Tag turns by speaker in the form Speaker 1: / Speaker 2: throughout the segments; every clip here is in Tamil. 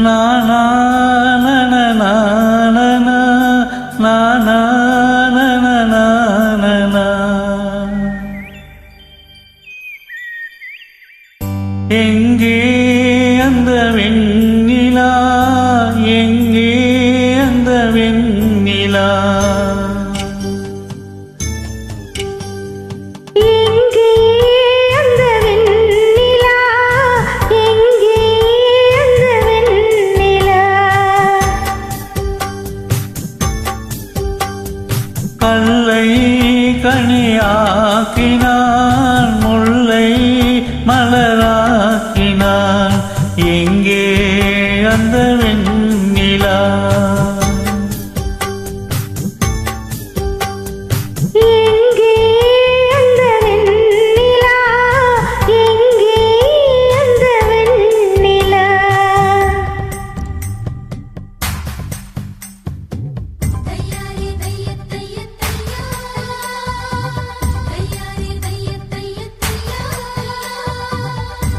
Speaker 1: நானா நனனா நனனா நானா நனனா நனனா. எங்கே அந்த வெண்ணிலா, எங்கே அந்த வெண்ணிலா,
Speaker 2: எங்கே அந்த வெண்ணிலா, எங்கே அந்த வெண்ணிலா.
Speaker 1: கல்லை கனியாக்கினான், முல்லை மலராக்கினான், எங்கே அந்த வெண்ணிலா.
Speaker 2: எங்கே அந்த வெண்ணிலா, எங்கே அந்த வெண்ணிலா. தையாரி தைய தைய தையா, தையாரி தைய தைய தையா,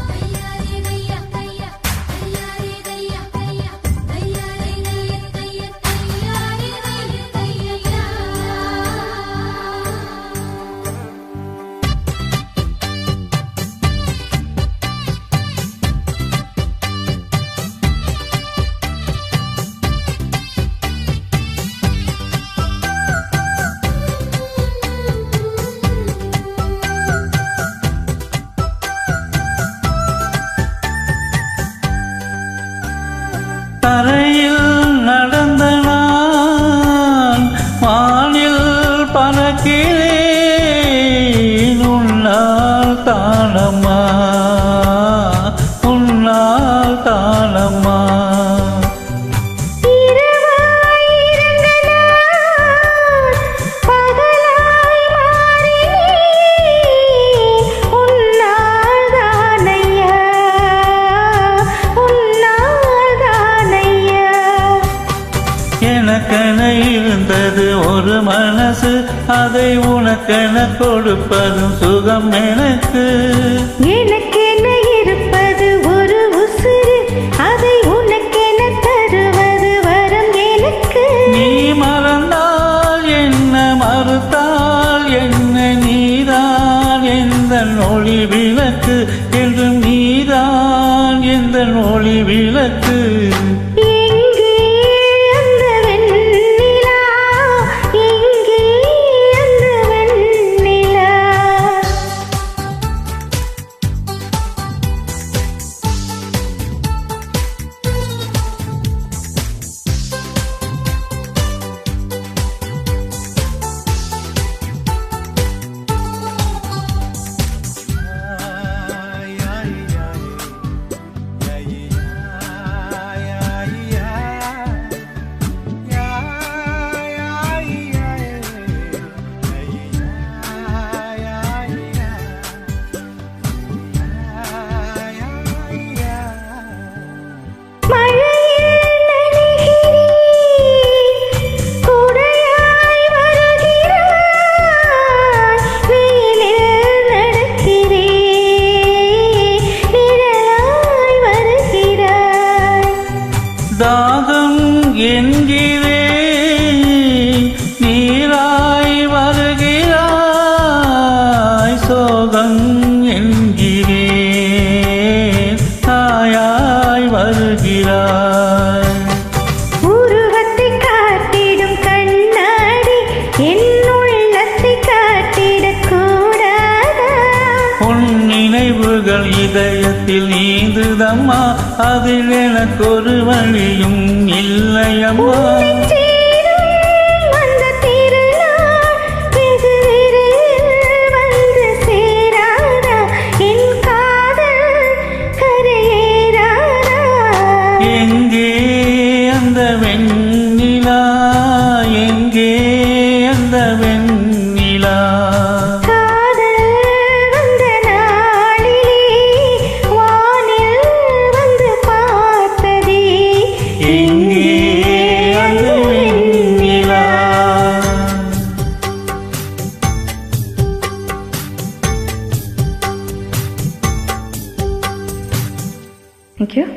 Speaker 2: தையாரி தைய தைய, தையாரி தைய தைய, தையாரி தைய தைய, தையாரி தைய தையா.
Speaker 1: தரையில் நடந்த நான் வானில் பறக்கிறேன், உன்னால் தானம்மா, உன்னால் தானம்மா.
Speaker 2: இரவாய் இருந்த நான் பகலாய் மாறினேன், உன்னால் தானையா, உன்னால் தானையா.
Speaker 1: எனக்கென இருந்தது ஒரு மனசு, அதை உனக்கென கொடுப்பதும் சுகம் எனக்கு.
Speaker 2: எனக்கென இருப்பது ஒரு உசுறு, அதை உனக்கென தருவது வரம் எனக்கு.
Speaker 1: நீ மறந்தால் என்ன, மறுத்தால் என்ன, நீதான் எந்த ஒளி விளக்கு, என்றும் நீதான் எந்த ஒளி விளக்கு.
Speaker 2: எங்கே அந்த வெண்ணிலா, எங்கே அந்த வெண்ணிலா. மழையில் நனைகிறேன், குடையாய் வருகிறாய், வெயிலில் நடக்கிறேன், நிழலாய் வருகிறாய்.
Speaker 1: தாகம் என்கிறேன், நீராய் வருகிறாய், சோகம் என்கிறேன், தாயாய் வருகிறாய்.
Speaker 2: உருவத்தை காட்டிடும் கண்ணாடி என் உள்ளத்தை காட்டிடக் கூடாதா?
Speaker 1: உன் நினைவுகள் இதயத்தில் நீந்துதம்மா, அதில் எனக்கு ஒரு வழியும் இல்லையம்மா.
Speaker 2: உன்னைச் சேரும் அந்த திருநாள் வெகு விரைவில் வந்து சேராதா? என் காதல் கரையேறாதா?
Speaker 1: எங்கே அந்த வெண்ணிலா, எங்கே அந்த வெண்ணிலா.
Speaker 2: காதல் வந்த நாளிலே வானில் வந்து பார்த்ததே,
Speaker 1: எங்கே அந்த வெண்ணிலா.
Speaker 2: Thank you.